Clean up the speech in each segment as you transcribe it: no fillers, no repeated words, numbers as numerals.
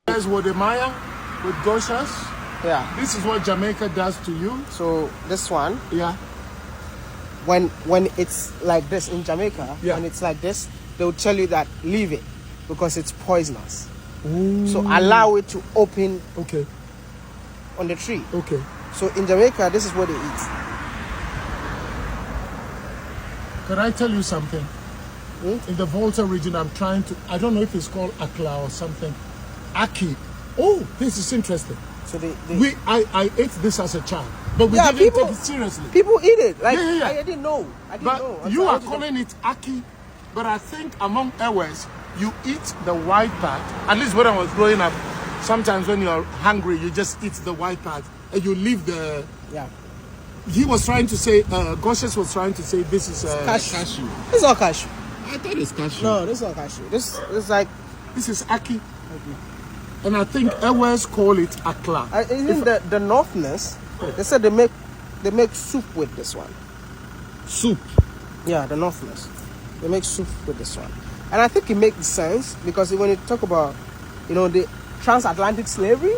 There's Wademaya with Goshas. Yeah. This is what Jamaica does to you. So this one, Yeah. when it's like this in Jamaica, Yeah. when it's like this, they'll tell you that leave it because it's poisonous. Ooh. So allow it to open Okay. on the tree. Okay. So in Jamaica, this is what they eat. Can I tell you something? In the Volta region, I don't know if it's called Akla or something. Aki. Oh, this is interesting. So I ate this as a child, but we didn't take it seriously. People eat it. Like Yeah. I didn't know. But you are calling it Aki, but I think among ours, you eat the white part. At least when I was growing up, sometimes when you're hungry, you just eat the white part and you leave the... Yeah. He was trying to say, Goshes was trying to say this is Cashew. This is not cashew. I thought it's cashew. No, this is not cashew. This is like... This is Aki. And I think ours call it Akla. Even the Northerners, they said they make soup with this one. Soup. Yeah, the Northerners. They make soup with this one. And I think it makes sense because when you talk about, the transatlantic slavery,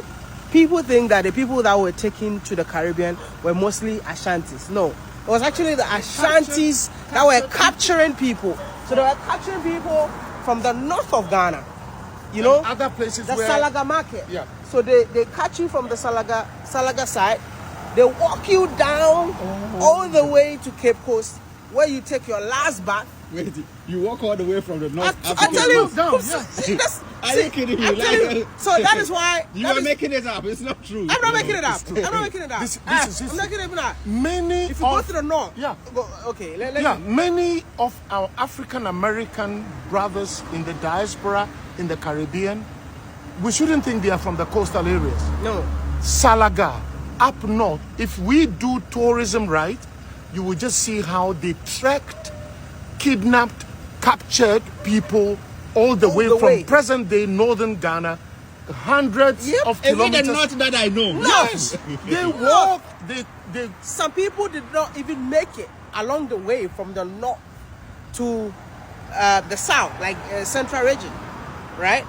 people think that the people that were taken to the Caribbean were mostly Ashantis. No, it was actually the Ashantis that were capturing people. So they were capturing people from the north of Ghana. Other places the where... Salaga market. Yeah. So they catch you from the Salaga side. They walk you down all the way to Cape Coast, where you take your last bath. Wait, you walk all the way from the north. I tell you, Are you kidding me? So that is why you are making it up. It's not true. I'm not making it up. I'm not making it up. This is I'm not making it up. Many If you go to the north, okay. Many of our African American brothers in the diaspora in the Caribbean, we shouldn't think they are from the coastal areas. No. Salaga, up north. If we do tourism right, you will just see how they trekked, kidnapped, captured people all the way from present-day northern Ghana, hundreds of kilometers. Even the north that I know. Yes, they walked. They. Some people did not even make it along the way from the north to the south, like central region, right?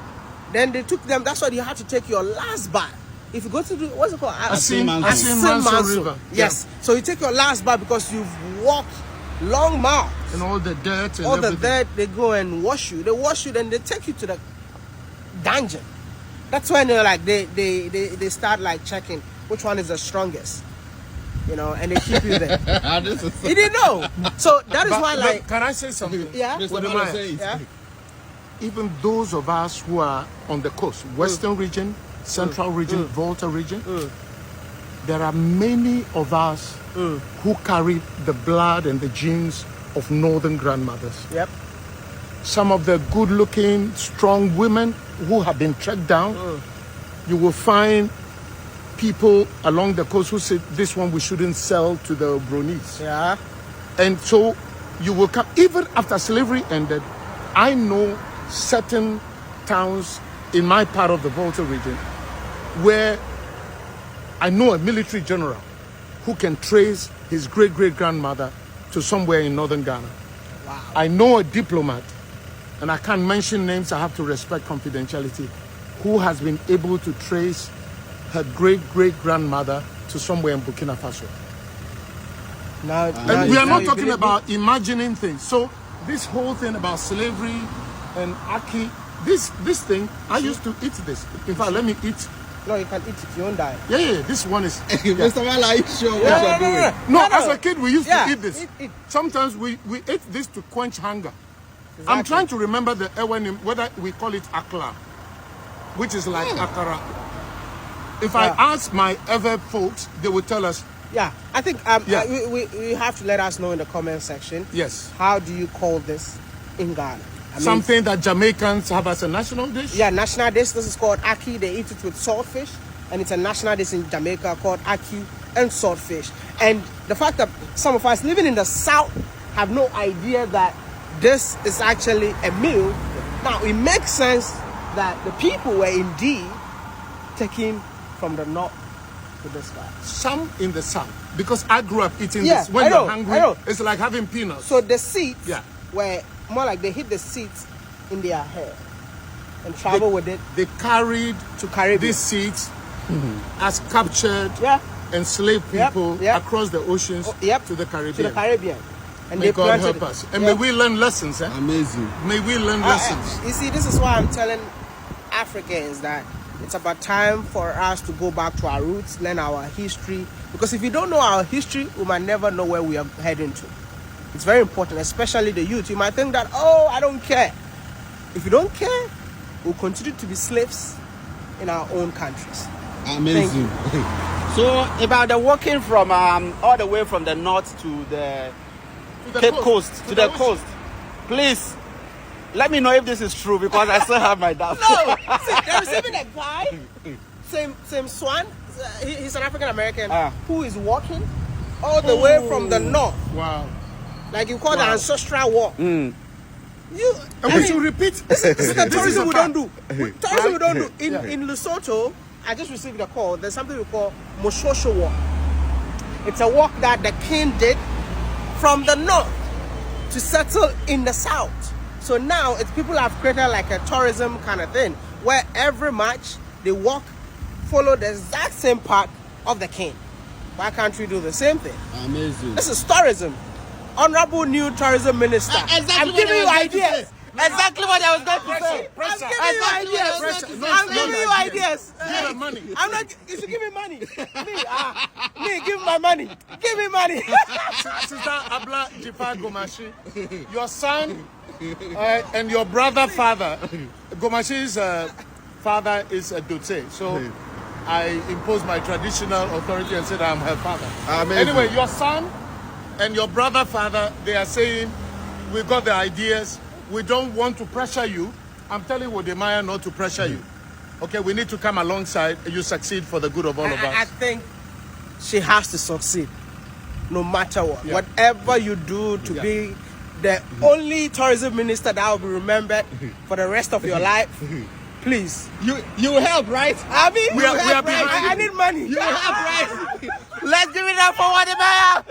Then they took them. That's why you have to take your last bath. If you go to the, what's it called? Asin Manso River. Yes. So you take your last bath because you've walked long miles. And all the dirt and all everything. the dirt, they go and wash you. They wash you, then they take you to the dungeon. That's when they're like they start like checking which one is the strongest, and they keep you there. You didn't know. So that is why, like, can I say something? Yeah. Yeah. Even those of us who are on the coast, Western region, Central region, Volta region, there are many of us who carry the blood and the genes of northern grandmothers. Yep. Some of the good-looking, strong women who have been tracked down, you will find people along the coast who say, this one we shouldn't sell to the Bronis. Yeah. And so you will come, even after slavery ended, I know certain towns in my part of the Volta region where I know a military general who can trace his great-great-grandmother to somewhere in northern Ghana. Wow. I know a diplomat, and I can't mention names, I have to respect confidentiality, who has been able to trace her great-great-grandmother to somewhere in Burkina Faso. And we are not talking about imagining things. So this whole thing about slavery and Aki, this thing, I used to eat this. In fact, let me eat. No, you can eat it, you won't die. Yeah, this one is... Mr. Wala, are you sure what you're doing? No, as a kid, we used to eat this. Eat. Sometimes we ate this to quench hunger. Exactly. I'm trying to remember the name, whether we call it akla, which is like akara. If I ask my other folks, they will tell us. Yeah, I think we have to let us know in the comment section. Yes. How do you call this in Ghana? Something that Jamaicans have as a national dish? Yeah, national dish. This is called aki. They eat it with saltfish. And it's a national dish in Jamaica called aki and saltfish. And the fact that some of us living in the south have no idea that this is actually a meal. Now, it makes sense that the people were indeed taken from the north to this guy. Some in the south. Because I grew up eating this. When you're hungry, it's like having peanuts. So the seeds Yeah. were more like they hit the seeds in their hair and travel with it They carried to Caribbean. these seeds as captured Yeah. enslaved Yep, people yep. across the oceans Yep. to the Caribbean. To the Caribbean. And May they God planted help it. us. And Yeah. may we learn lessons. Eh? Amazing. May we learn lessons. You see, this is why I'm telling Africans that it's about time for us to go back to our roots, learn our history. Because if you don't know our history, we might never know where we are heading to. It's very important, especially the youth. You might think that, oh, I don't care. If you don't care, we'll continue to be slaves in our own countries. Amazing. So about the walking from all the way from the north to the Cape Coast to the ocean. coast, please let me know if this is true because I still have my doubts. No, see, there's even a guy, same Swan, he's an African American who is walking all the way from the north, Wow. like you call the Wow. ancestral walk. And we should repeat. This is the This is tourism a we fact. don't do. Tourism we don't do. Yeah. In Lesotho, I just received a call. There's something we call Moshosho Walk. It's a walk that the king did from the north to settle in the south. So now it's people have created like a tourism kind of thing where every March they walk, follow the exact same path of the king. Why can't we do the same thing? Amazing. This is tourism. Honorable new tourism minister. Exactly I'm what giving I you was going to ideas. Exactly what I was going to say. I'm giving you ideas. Pressure. No, I'm no giving you ideas. ideas. Give them money. I'm not. You should give me money. Me, give me my money. Give me money. Sister Abla Jipa Gomashi, your son and your brother father, Gomashi's father is a Dote. So I imposed my traditional authority and said I'm her father. Amazing. Anyway, your son and your brother father, they are saying, we got the ideas. We don't want to pressure you. I'm telling Wademaya not to pressure you. Okay, we need to come alongside. You succeed for the good of all of I us. think she has to succeed, no matter what. Yeah. Whatever you do to be the only tourism minister that will be remembered for the rest of your life, please. You help, right? I mean, We are behind I you. need money. You help, right? Let's give it up for Wademaya.